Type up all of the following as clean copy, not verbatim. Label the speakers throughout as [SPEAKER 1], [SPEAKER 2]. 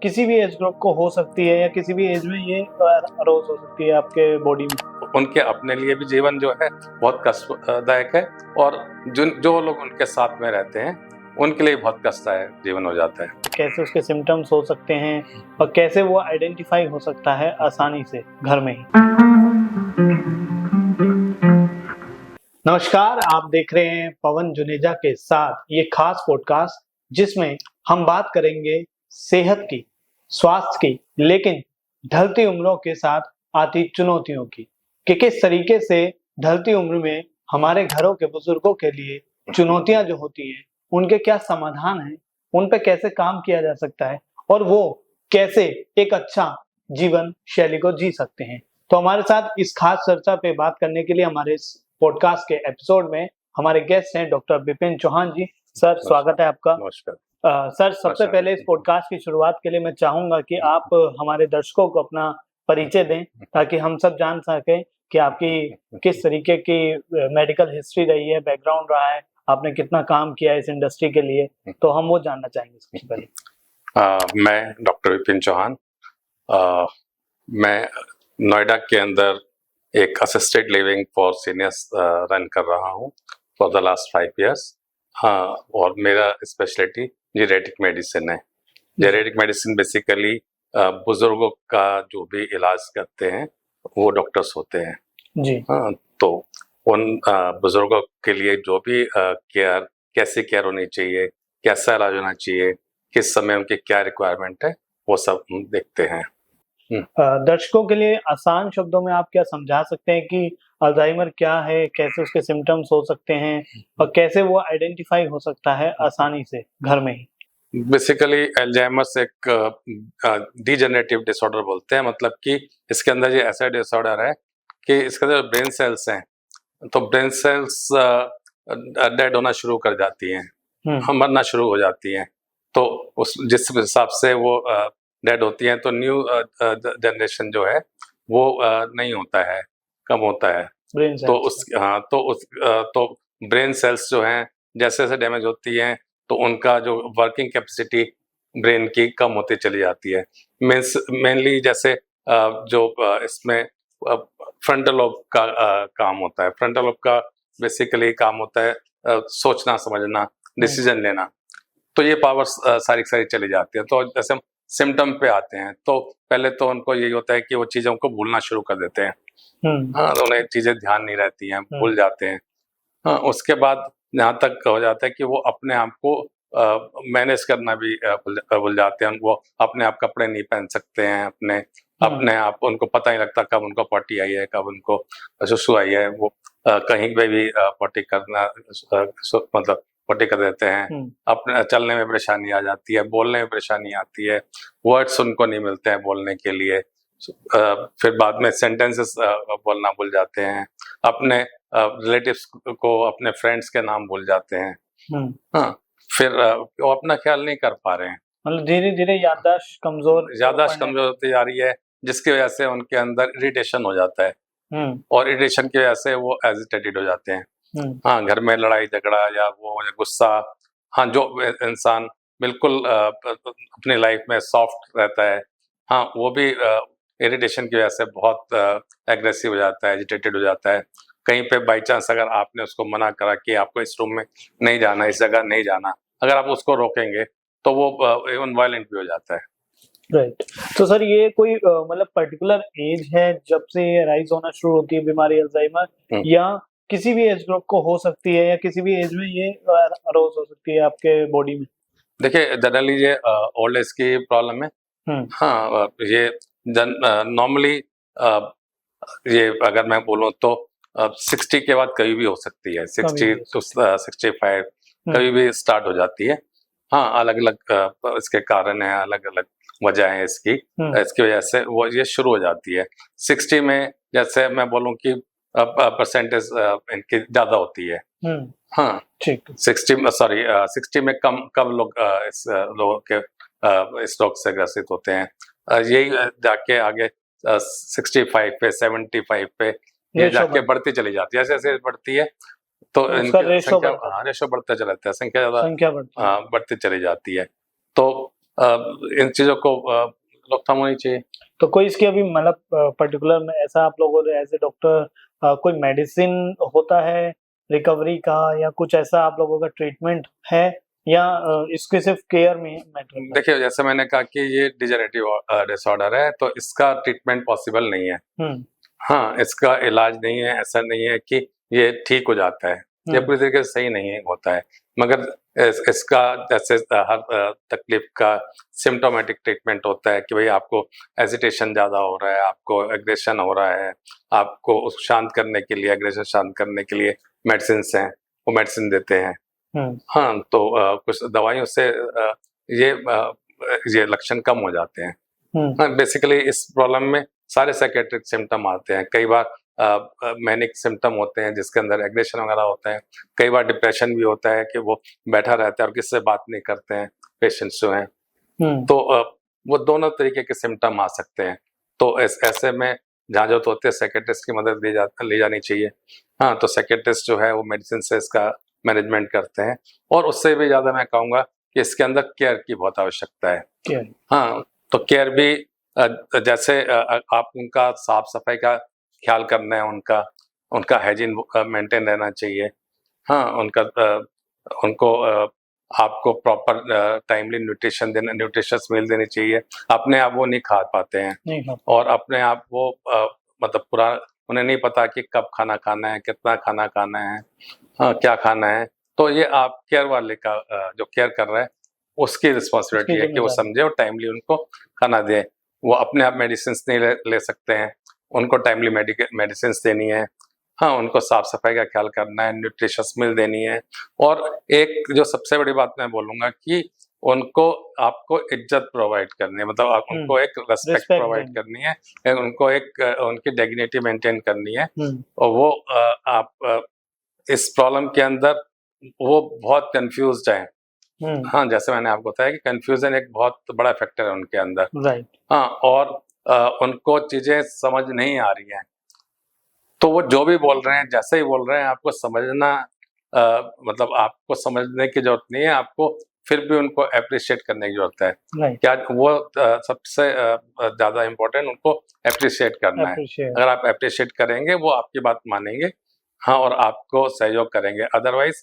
[SPEAKER 1] किसी भी age group को हो सकती है या किसी भी एज में ये अरोज हो सकती है आपके बॉडी में?
[SPEAKER 2] उनके अपने लिए भी जीवन जो है बहुत कष्टदायक है, और जो लोग उनके साथ में रहते हैं उनके लिए बहुत कष्टदायक जीवन हो जाता है।
[SPEAKER 1] कैसे उसके सिम्टम्स हो सकते हैं और कैसे वो आइडेंटिफाई हो सकता है आसानी से घर में ही। नमस्कार, आप देख रहे हैं पवन जुनेजा के साथ ये खास पॉडकास्ट, जिसमें हम बात करेंगे सेहत की, स्वास्थ्य की, लेकिन ढलती उम्रों के साथ आती चुनौतियों की, कि किस तरीके से ढलती उम्र में हमारे घरों के बुजुर्गों के लिए चुनौतियां जो होती हैं उनके क्या समाधान हैं, उन पे कैसे काम किया जा सकता है और वो कैसे एक अच्छा जीवन शैली को जी सकते हैं। तो हमारे साथ इस खास चर्चा पे बात करने के लिए हमारे इस पॉडकास्ट के एपिसोड में हमारे गेस्ट हैं डॉक्टर विपिन चौहान जी। सर, स्वागत है आपका।
[SPEAKER 2] नमस्कार।
[SPEAKER 1] सर, सबसे पहले इस पॉडकास्ट की शुरुआत के लिए मैं चाहूंगा कि आप हमारे दर्शकों को अपना परिचय दें, ताकि हम सब जान सकें कि आपकी किस तरीके की मेडिकल हिस्ट्री रही है, बैकग्राउंड रहा है, आपने कितना काम किया है इस इंडस्ट्री के लिए, तो हम वो जानना चाहेंगे सबसे पहले।
[SPEAKER 2] मैं डॉक्टर विपिन चौहान, मैं नोएडा के अंदर एक assisted living for seniors run कर रहा हूँ फॉर द लास्ट 5 years। हाँ, और मेरा स्पेशलिटी जेनेटिक मेडिसिन है। जेनेटिक मेडिसिन बेसिकली बुजुर्गों का जो भी इलाज करते हैं वो डॉक्टर्स होते हैं
[SPEAKER 1] जी।
[SPEAKER 2] हाँ, तो उन बुजुर्गों के लिए जो भी केयर, कैसी केयर होनी चाहिए, कैसा इलाज होना चाहिए, किस समय उनकी क्या रिक्वायरमेंट है, वो सब हम देखते हैं।
[SPEAKER 1] दर्शकों के लिए आसान शब्दों में आप क्या समझा सकते हैं कि अल्जाइमर क्या है, कैसे उसके सिम्टम्स हो सकते हैं और कैसे वो आइडेंटिफाई हो सकता है आसानी से घर में ही?
[SPEAKER 2] बेसिकली अल्जाइमर्स एक डीजेनरेटिव डिसऑर्डर बोलते हैं, मतलब कि इसके अंदर ये ऐसा डिसऑर्डर है कि इसके अंदर ब्रेन सेल्स हैं, तो ब्रेन सेल्स डेड होना शुरू कर जाती हैं, मरना शुरू हो जाती हैं। तो उस जिस हिसाब से वो डेड होती हैं तो न्यू जनरेशन जो है वो नहीं होता है, कम होता है। तो ब्रेन सेल्स जो हैं जैसे जैसे डैमेज होती हैं तो उनका जो वर्किंग कैपेसिटी ब्रेन की कम होती चली जाती है। मेनली जैसे जो इसमें फ्रंटल लोब का काम होता है। फ्रंटल लोब का बेसिकली काम होता है सोचना, समझना, डिसीजन लेना। तो ये पावर्स सारी चली जाती है। तो जैसे हम सिम्टम पे आते हैं तो पहले तो उनको यही होता है कि वो चीज़ों को भूलना शुरू कर देते हैं। हाँ, तो उन्हें चीज़ें ध्यान नहीं रहती हैं, भूल जाते हैं। हाँ, उसके बाद यहाँ तक हो जाता है कि वो अपने आप को मैनेज करना भी भूल जाते हैं। वो अपने आप कपड़े नहीं पहन सकते हैं, अपने आप उनको पता नहीं लगता कब उनको पॉटी आई है, कब उनको सुसु आई है। वो कहीं पे भी पॉटी करना मतलब पॉटी कर देते हैं। अपने चलने में परेशानी आ जाती है, बोलने में परेशानी आती है, वर्ड्स उनको नहीं मिलते हैं बोलने के लिए। फिर बाद में सेंटेंसेस बोलना भूल जाते हैं, अपने रिलेटिव्स को, अपने फ्रेंड्स के नाम भूल जाते हैं। हाँ, फिर वो अपना ख्याल नहीं कर पा रहे हैं,
[SPEAKER 1] मतलब धीरे धीरे याददाश्त कमजोर
[SPEAKER 2] होती जा रही है, जिसकी वजह से उनके अंदर इरिटेशन हो जाता है और इरिटेशन की वजह से वो एजिटेटेड हो जाते हैं। हाँ, घर में लड़ाई झगड़ा या गुस्सा, हाँ, जो इंसान बिल्कुल अपनी लाइफ में सॉफ्ट रहता है, हाँ, वो भी इरिटेशन की वजह से बहुत एग्रेसिव हो जाता है, एजिटेटेड हो जाता है। कहीं पे बाई चांस अगर आपने उसको मना करा कि आपको इस रूम में नहीं जाना, इस जगह नहीं जाना, अगर आप उसको रोकेंगे तो वो इवन वायलेंट भी हो जाता है।
[SPEAKER 1] राइट। तो सर, ये कोई मतलब पर्टिकुलर एज है जब से ये राइज होना शुरू होती है बीमारी अल्जाइमर, या किसी भी एज ग्रुप को हो सकती है, या किसी भी एज में ये अरोज हो सकती है आपके बॉडी में?
[SPEAKER 2] देखिए, जनरली ये ओल्ड एज की प्रॉब्लम है। हाँ, ये नॉर्मली ये अगर मैं बोलूँ तो 60 के बाद कभी भी हो सकती है। 60 to 65 कभी भी स्टार्ट हो जाती है। हाँ, अलग अलग इसके कारण है, अलग अलग वजह है इसकी वजह से वो ये शुरू हो जाती है। 60 में जैसे मैं बोलूँ कि परसेंटेज इनकी ज्यादा होती है। हाँ, 60 में कम लोग इस रोग से ग्रसित होते हैं। यही जाके आगे 65 पे, 75 पे ये जाके बढ़ती चली जाती है। जैसे बढ़ती है तो इनकी संख्या, रेशो बढ़ता चला जाता है, संख्या ज्यादा बढ़ती चली जाती है। तो इन चीजों को रोकथाम होनी चाहिए।
[SPEAKER 1] तो कोई इसकी अभी मतलब पर्टिकुलर में ऐसा आप लोगों ने एज ए डॉक्टर कोई मेडिसिन होता है रिकवरी का, या कुछ ऐसा आप लोगों का ट्रीटमेंट है, या इसके सिर्फ केयर में मैटर करता
[SPEAKER 2] देखिए, जैसे मैंने कहा कि ये डिजेनरेटिव डिसऑर्डर है, तो इसका ट्रीटमेंट पॉसिबल नहीं है।
[SPEAKER 1] है?
[SPEAKER 2] हाँ, इसका इलाज नहीं है, ऐसा नहीं है कि ये ठीक हो जाता है, ये पूरी तरीके से सही नहीं होता है। मगर इसका जैसे हर तकलीफ का सिम्प्टोमेटिक ट्रीटमेंट होता है कि भाई आपको एजिटेशन ज़्यादा हो रहा है, आपको एग्रेशन हो रहा है, आपको उसको शांत करने के लिए, एग्रेशन शांत करने के लिए मेडिसिन्स हैं, वो मेडिसिन देते हैं। हाँ, तो कुछ दवाइयों से ये लक्षण कम हो जाते हैं। हाँ, बेसिकली इस प्रॉब्लम में सारे साइकेट्रिक सिम्टम आते हैं। कई बार मैनिक सिम्टम होते हैं जिसके अंदर एग्रेशन वगैरह होता है। कई बार डिप्रेशन भी होता है कि वो बैठा रहता है और किसी से बात नहीं करते हैं पेशेंट्स जो हैं। तो वो दोनों तरीके के सिम्टम आ सकते हैं। तो ऐसे में जहाँ ज़रूरत होती है साइकेट्रिस्ट की मदद ली जानी चाहिए। हाँ, तो साइकेट्रिस्ट जो है वो मेडिसिन से इसका मैनेजमेंट करते हैं, और उससे भी ज़्यादा मैं कहूँगा कि इसके अंदर केयर की बहुत आवश्यकता है। हाँ, तो केयर भी जैसे आप उनका साफ-सफाई का ख्याल करना है, उनका हाइजीन मेंटेन रहना चाहिए। हाँ, उनको आपको प्रॉपर टाइमली न्यूट्रिशियस मील देनी चाहिए। अपने आप वो नहीं खा पाते हैं, और अपने आप वो मतलब उन्हें नहीं पता कि कब खाना खाना है, कितना खाना खाना है, हाँ, क्या खाना है। तो ये आप केयर वाले का जो केयर कर रहा है उसकी रिस्पॉन्सिबिलिटी है कि वो समझे और टाइमली उनको खाना दे। वो अपने आप मेडिसिन्स नहीं ले सकते हैं, उनको टाइमली मेडिसिन्स देनी है। हाँ, उनको साफ-सफाई का ख्याल करना है, न्यूट्रिशियस मील देनी है, और एक जो सबसे बड़ी बात मैं बोलूँगा कि आपको इज़्ज़त प्रोवाइड करनी है, मतलब आप उनको एक रिस्पेक्ट प्रोवाइड करनी है, उनको एक उनकी डिग्निटी मेंटेन करनी है, और वो आप इस प्रॉब्लम के अंदर वो बहुत कन्फ्यूज़्ड हैं। हाँ, जैसे मैंने आपको बताया कि कन्फ्यूज़न एक बहुत बड़ा फैक्टर है उनके अंदर।
[SPEAKER 1] राइट।
[SPEAKER 2] हाँ, और उनको चीज़ें समझ नहीं आ रही हैं। तो वो जो भी बोल रहे हैं, जैसे ही बोल रहे हैं, आपको समझना मतलब आपको समझने की ज़रूरत नहीं है, आपको फिर भी उनको एप्रिशिएट करने की ज़रूरत है। क्या वो सबसे ज़्यादा इम्पोर्टेंट उनको एप्रिशिएट करना है। अगर आप एप्रिशिएट करेंगे, वो आपकी बात मानेंगे, हाँ, और आपको सहयोग करेंगे। अदरवाइज़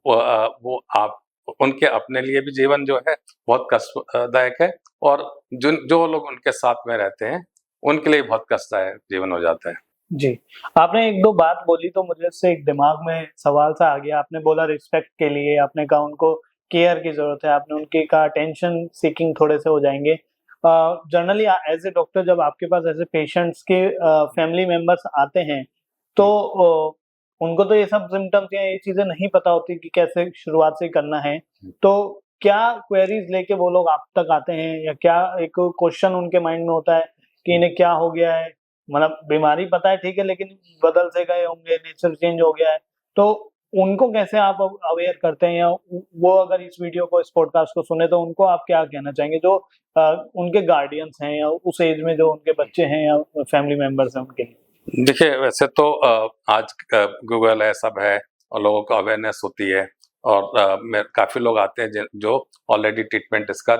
[SPEAKER 2] वो आप उनके अपने लिए भी जीवन जो है बहुत कष्टदायक है, और जो लोग उनके साथ में रहते हैं, उनके लिए बहुत कष्टदायक जीवन हो जाता है।
[SPEAKER 1] जी, आपने 1-2 बात बोली तो मुझे इससे एक दिमाग में सवाल सा आ गया। आपने बोला रिस्पेक्ट के लिए, आपने कहा उनको केयर की ज़रूरत है, आपने उनके कहा अटेंशन सीकिंग थोड़े से हो जाएँगे। जनरली एज़ ए डॉक्टर जब आपके पास ऐसे पेशेंट्स के फैमिली मेंबर्स आते हैं, तो उनको तो ये सब सिम्पटम्स या ये चीज़ें नहीं पता होती कि कैसे शुरुआत से करना है। तो क्या क्वेरीज़ लेके वो लोग आप तक आते हैं, या क्या एक क्वेश्चन उनके माइंड में होता है कि इन्हें क्या हो गया है? मतलब बीमारी पता है ठीक है, लेकिन बदल से गए होंगे, नेचर चेंज हो गया है, तो उनको कैसे आप अवेयर करते हैं, या वो अगर इस वीडियो को, इस पॉडकास्ट को सुने, तो उनको आप क्या कहना चाहेंगे जो उनके गार्डियंस हैं, या उस एज में जो उनके बच्चे हैं या फैमिली मेंबर्स हैं उनके लिए?
[SPEAKER 2] देखिए, वैसे तो आज गूगल है, सब है, और लोगों को अवेयरनेस होती है, और काफ़ी लोग आते हैं जो ऑलरेडी ट्रीटमेंट इसका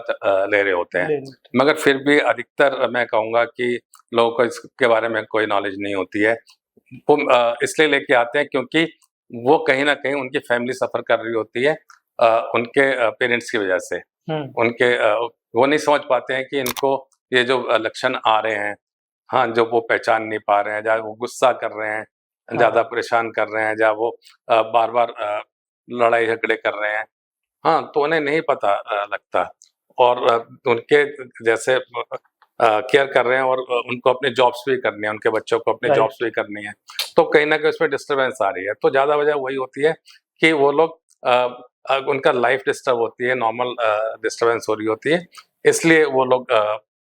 [SPEAKER 2] ले रहे होते हैं। मगर फिर भी अधिकतर मैं कहूँगा कि लोगों को इसके बारे में कोई नॉलेज नहीं होती है। वो इसलिए लेके आते हैं क्योंकि वो कहीं न कहीं उनकी फैमिली सफ़र कर रही होती है उनके पेरेंट्स की वजह से। उनके वो नहीं समझ पाते हैं कि इनको ये जो लक्षण आ रहे हैं, हाँ, जो वो पहचान नहीं पा रहे हैं, या वो गुस्सा कर रहे हैं, ज़्यादा परेशान कर रहे हैं, या वो बार-बार लड़ाई झगड़े कर रहे हैं, हाँ, तो उन्हें नहीं पता लगता, और उनके जैसे केयर कर रहे हैं, और उनको अपनी जॉब्स भी करनी है, उनके बच्चों को अपनी जॉब्स भी करनी है, तो कहीं न कहीं उसमें डिस्टर्बेंस आ रही है। तो ज़्यादा वजह वही होती है कि वो लोग उनका लाइफ डिस्टर्ब होती है, नॉर्मल डिस्टर्बेंस हो रही होती है, इसलिए वो लोग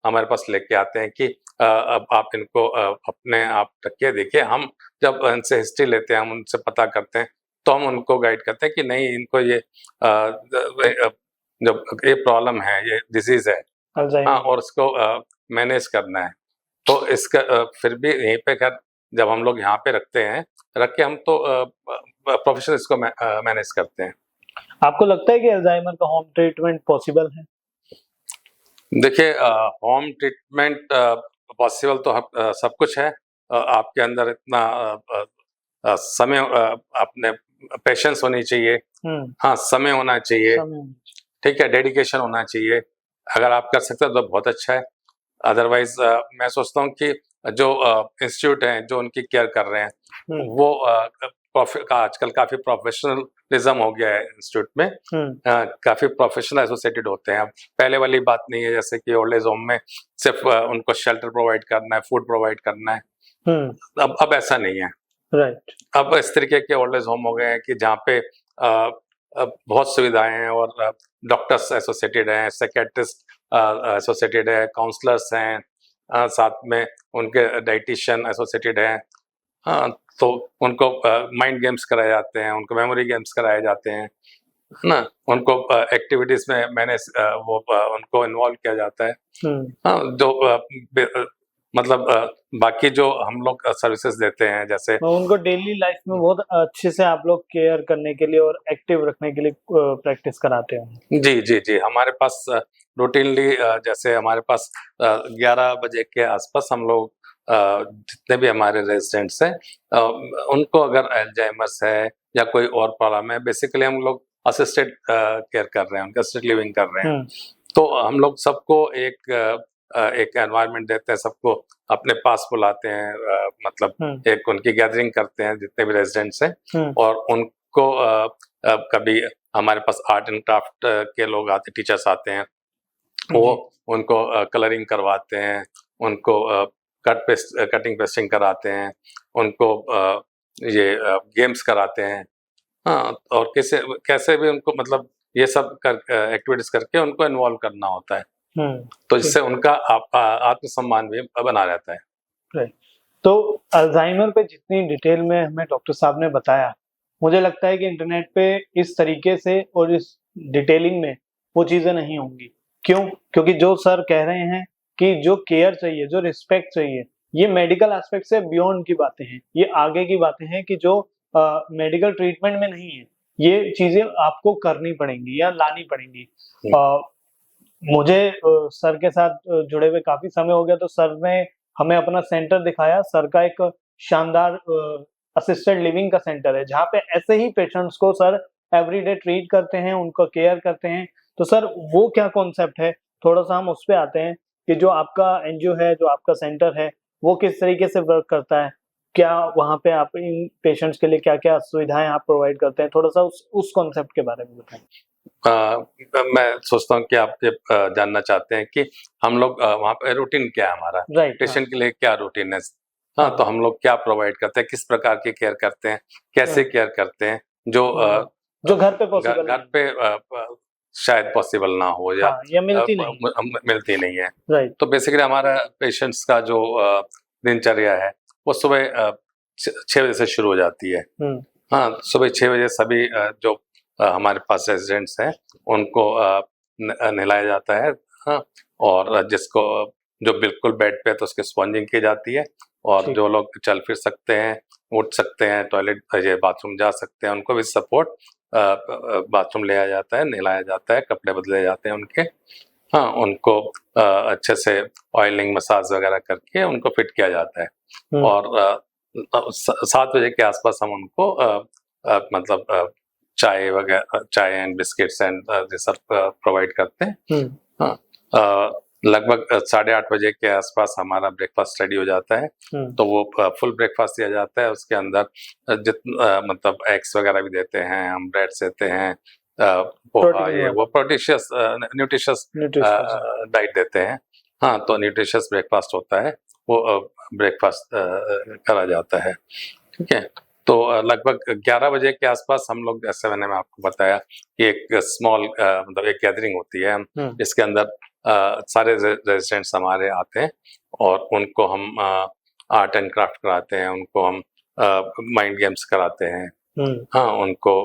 [SPEAKER 2] हमारे पास लेके आते हैं कि अब आप इनको अपने आप रखिए, देखिए। हम जब इनसे हिस्ट्री लेते हैं, हम उनसे पता करते हैं, तो हम उनको गाइड करते हैं कि नहीं, इनको ये जो ये प्रॉब्लम है, ये डिसीज़ है, हाँ, और उसको मैनेज करना है। तो इसका फिर भी यहीं पे जब हम लोग यहाँ पे रखते हैं, रख के हम तो प्रोफेशनल इसको मैनेज करते हैं।
[SPEAKER 1] आपको लगता है कि अल्जाइमर का होम ट्रीटमेंट पॉसिबल है?
[SPEAKER 2] देखिए होम ट्रीटमेंट पॉसिबल तो सब कुछ है। आपके अंदर इतना समय अपने पेशेंस होनी चाहिए। हाँ, समय होना चाहिए। ठीक है, डेडिकेशन होना चाहिए। अगर आप कर सकते हो तो बहुत अच्छा है। अदरवाइज मैं सोचता हूँ कि जो इंस्टीट्यूट हैं जो उनकी केयर कर रहे हैं वो आजकल काफी प्रोफेशनलिज्म हो गया है इंस्टीट्यूट में। काफी प्रोफेशनल एसोसिएटेड होते हैं। अब पहले वाली बात नहीं है जैसे कि ओल्ड एज होम में सिर्फ उनको शेल्टर प्रोवाइड करना है, फूड प्रोवाइड करना है। अब ऐसा नहीं है।
[SPEAKER 1] राइट।
[SPEAKER 2] अब इस तरीके के ओल्ड एज होम हो गए हैं कि जहाँ पे बहुत सुविधाएं हैं और डॉक्टर्स एसोसिएटेड हैं, साइकियाट्रिस्ट एसोसिएटेड है, काउंसलर्स हैं, साथ में उनके डाइटिशियन एसोसिएटेड हैं। हाँ, तो उनको माइंड गेम्स कराए जाते हैं, उनको मेमोरी गेम्स कराए जाते हैं, है ना? उनको एक्टिविटीज में मैंने उनको इन्वॉल्व किया जाता है। हाँ, जो मतलब बाकी जो हम लोग सर्विसेज देते हैं जैसे
[SPEAKER 1] उनको डेली लाइफ में बहुत अच्छे से आप लोग केयर करने के लिए और एक्टिव रखने के लिए प्रैक्टिस कराते हैं।
[SPEAKER 2] जी जी जी, हमारे पास रूटीनली जैसे हमारे पास 11 बजे के आसपास हम लोग जितने भी हमारे रेजिडेंट्स हैं उनको अगर अल्जाइमर्स है या कोई और प्रॉब्लम है, बेसिकली हम लोग असिस्टेड केयर कर रहे हैं, उनका असिस्टेड लिविंग कर रहे हैं। तो हम लोग सबको एक एनवायरनमेंट देते हैं, सबको अपने पास बुलाते हैं, मतलब एक उनकी गैदरिंग करते हैं जितने भी रेजिडेंट्स हैं और उनको कभी हमारे पास आर्ट एंड क्राफ्ट के लोग आते, टीचर्स आते हैं, वो उनको कलरिंग करवाते हैं, उनको कटिंग पेस्टिंग कराते हैं, उनको ये गेम्स कराते हैं। हाँ, और कैसे कैसे भी उनको मतलब ये सब एक्टिविटीज करके उनको इन्वॉल्व करना होता है, तो इससे उनका आत्मसम्मान भी बना रहता है।
[SPEAKER 1] राइट। तो अल्जाइमर पे जितनी डिटेल में हमें डॉक्टर साहब ने बताया, मुझे लगता है कि इंटरनेट पे इस तरीके से और इस डिटेलिंग में वो चीजें नहीं होंगी। क्यों? क्योंकि जो सर कह रहे हैं कि जो केयर चाहिए, जो रिस्पेक्ट चाहिए, ये मेडिकल एस्पेक्ट से बियॉन्ड की बातें हैं, ये आगे की बातें हैं कि जो मेडिकल ट्रीटमेंट में नहीं है, ये चीजें आपको करनी पड़ेंगी या लानी पड़ेंगी। मुझे सर के साथ जुड़े हुए काफी समय हो गया, तो सर ने हमें अपना सेंटर दिखाया। सर का एक शानदार असिस्टेड लिविंग का सेंटर है जहाँ पे ऐसे ही पेशेंट्स को सर एवरीडे ट्रीट करते हैं, उनको केयर करते हैं। तो सर वो क्या कॉन्सेप्ट है, थोड़ा सा हम उस पे आते हैं कि जो आपका एनजीओ है, जो आपका सेंटर है, वो किस तरीके से वर्क करता है, क्या वहाँ पे आप इन पेशेंट्स के लिए क्या-क्या सुविधाएं आप प्रोवाइड करते हैं, थोड़ा सा उस कॉन्सेप्ट के बारे में बताएं।
[SPEAKER 2] मैं सोचता हूँ कि आप ये जानना चाहते हैं कि हम लोग वहाँ पे रूटीन क्या है हमारा, पेशेंट के लिए क्या रूटीन है। हाँ, तो हम लोग क्या प्रोवाइड करते हैं, किस प्रकार की केयर करते हैं, कैसे केयर करते हैं, जो घर पे शायद पॉसिबल ना हो या मिलती नहीं है। तो बेसिकली हमारा पेशेंट्स का जो दिनचर्या है वो सुबह 6 बजे से शुरू हो जाती है। हाँ, सुबह 6 बजे सभी जो हमारे पास रेजिडेंट्स हैं उनको नहलाया जाता है। हाँ, और जिसको जो बिल्कुल बेड पे है तो उसकी स्पॉन्जिंग की जाती है, और जो लोग चल फिर सकते हैं, उठ सकते हैं, टॉयलेट ये बाथरूम जा सकते हैं, उनको भी सपोर्ट बाथरूम ले आया जाता है, नहलाया जाता है, कपड़े बदले जाते हैं उनके। हाँ, उनको अच्छे से ऑयलिंग मसाज वगैरह करके उनको फिट किया जाता है, और 7 बजे के आसपास हम उनको मतलब चाय वगैरह, चाय एंड बिस्किट्स एंड ये सब प्रोवाइड करते हैं। हाँ, लगभग 8:30 बजे के आसपास हमारा ब्रेकफास्ट रेडी हो जाता है, तो वो फुल ब्रेकफास्ट दिया जाता है। उसके अंदर मतलब एग्स वगैरह भी देते हैं, हम ब्रेड्स देते हैं, पोहा, ये वो न्यूट्रिशियस डाइट देते हैं। हाँ, तो न्यूट्रिशियस ब्रेकफास्ट होता है, वो ब्रेकफास्ट करा जाता है। ठीक है, तो लगभग 11 बजे के आसपास हम लोग, जैसे मैंने आपको बताया कि एक स्मॉल मतलब एक गैदरिंग होती है जिसके अंदर सारे रेजिडेंट्स हमारे आते हैं, और उनको हम आर्ट एंड क्राफ्ट कराते हैं, उनको हम माइंड गेम्स कराते हैं। हाँ, उनको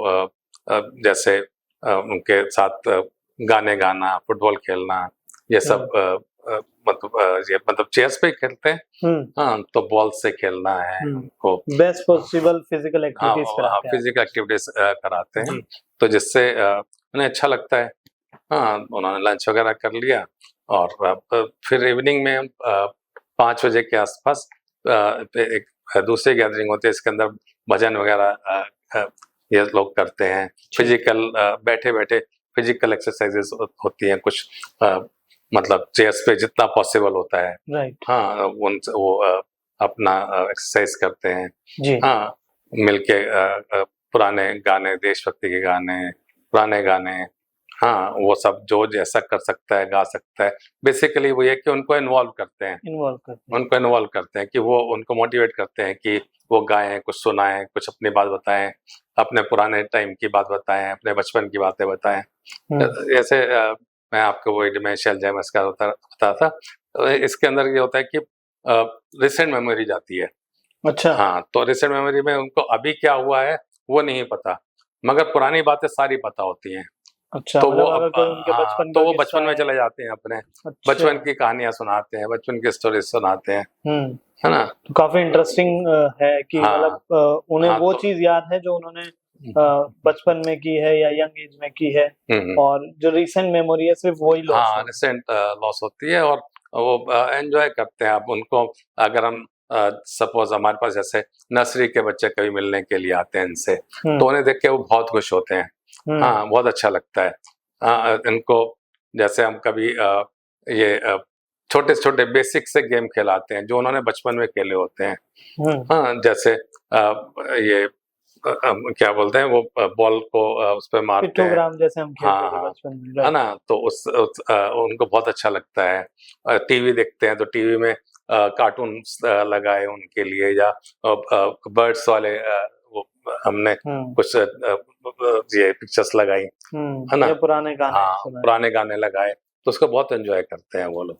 [SPEAKER 2] जैसे उनके साथ गाने गाना, फुटबॉल खेलना, ये सब मतलब चेयर्स पे खेलते हैं। हाँ, तो बॉल से खेलना है, उनको
[SPEAKER 1] बेस्ट पॉसिबल फिजिकल एक्टिविटीज कराते हैं।
[SPEAKER 2] फिजिकल एक्टिविटीज कराते हैं, तो जिससे उन्हें अच्छा लगता है। हाँ, उन्होंने लंच वगैरह कर लिया और फिर इवनिंग में 5 बजे के आसपास एक दूसरी गैदरिंग होती है, इसके अंदर भजन वगैरह ये लोग करते हैं। फिजिकल बैठे बैठे फिजिकल एक्सरसाइजेस होती हैं कुछ, मतलब चेयर्स पे जितना पॉसिबल होता है।
[SPEAKER 1] राइट।
[SPEAKER 2] हाँ, उनसे वो अपना एक्सरसाइज करते हैं।
[SPEAKER 1] जी।
[SPEAKER 2] हाँ, मिलके पुराने गाने, देशभक्ति के गाने, पुराने गाने, हाँ, वो सब जो जैसा कर सकता है गा सकता है। बेसिकली वो ये कि उनको इन्वॉल्व करते हैं,
[SPEAKER 1] इन्वॉल्व करते हैं।
[SPEAKER 2] उनको इन्वॉल्व करते हैं कि वो उनको मोटिवेट करते हैं कि वो गाएं, कुछ सुनाएं, कुछ अपनी बात बताएं, अपने पुराने टाइम की बात बताएं, अपने बचपन की बातें बताएं। जैसे मैं आपको वो डिमेंशिया अल्जाइमर्स का बताया था, इसके अंदर ये होता है कि रिसेंट मेमोरी जाती है।
[SPEAKER 1] अच्छा।
[SPEAKER 2] हाँ, तो रिसेंट मेमोरी में उनको अभी क्या हुआ है वो नहीं पता, मगर पुरानी बातें सारी पता होती हैं।
[SPEAKER 1] अच्छा,
[SPEAKER 2] तो वो
[SPEAKER 1] मतलब अगर
[SPEAKER 2] अब
[SPEAKER 1] कोई उनके
[SPEAKER 2] हाँ,
[SPEAKER 1] बचपन
[SPEAKER 2] तो
[SPEAKER 1] का
[SPEAKER 2] वो
[SPEAKER 1] किस्सा
[SPEAKER 2] बचपन में
[SPEAKER 1] है।
[SPEAKER 2] चले जाते हैं अपने,
[SPEAKER 1] अच्छा।
[SPEAKER 2] बचपन की कहानियाँ सुनाते हैं, बचपन की स्टोरी सुनाते हैं, है ना?
[SPEAKER 1] तो काफी इंटरेस्टिंग है कि
[SPEAKER 2] हाँ,
[SPEAKER 1] मतलब उन्हें
[SPEAKER 2] हाँ,
[SPEAKER 1] वो
[SPEAKER 2] तो
[SPEAKER 1] चीज याद है जो उन्होंने बचपन में की है या यंग एज में की है, और जो रिसेंट मेमोरी है सिर्फ वही लॉस
[SPEAKER 2] हाँ,
[SPEAKER 1] है।
[SPEAKER 2] रिसेंट लॉस होती है, और वो एन्जॉय करते हैं। अब उनको अगर हम सपोज़ हमारे पास जैसे नर्सरी के बच्चे कभी मिलने के लिए आते हैं इनसे, तो उन्हें देख के वो बहुत खुश होते हैं। हाँ, बहुत अच्छा लगता है। इनको जैसे हम कभी ये छोटे-छोटे बेसिक से गेम खिलाते हैं, जो उन्होंने बचपन में खेले होते हैं। हाँ, जैसे ये क्या बोलते हैं वो बॉल को उस पे मारते हैं।
[SPEAKER 1] पिट्ठूग्राम जैसे हम खेलते
[SPEAKER 2] हाँ,
[SPEAKER 1] थे
[SPEAKER 2] हाँ,
[SPEAKER 1] बचपन में,
[SPEAKER 2] है
[SPEAKER 1] राइट।
[SPEAKER 2] ना? तो उनको बहुत अच्छा लगता है। टीवी देखते हैं तो टीवी में कार्टून्स लगाए उनके लिए, या बर्ड्स वाले वो हमने कुछ ये पिक्चर्स लगाई, है ना?
[SPEAKER 1] या पुराने गाने
[SPEAKER 2] हाँ,
[SPEAKER 1] सुनाए।
[SPEAKER 2] पुराने गाने लगाए, तो उसको बहुत एन्जॉय करते हैं वो लोग।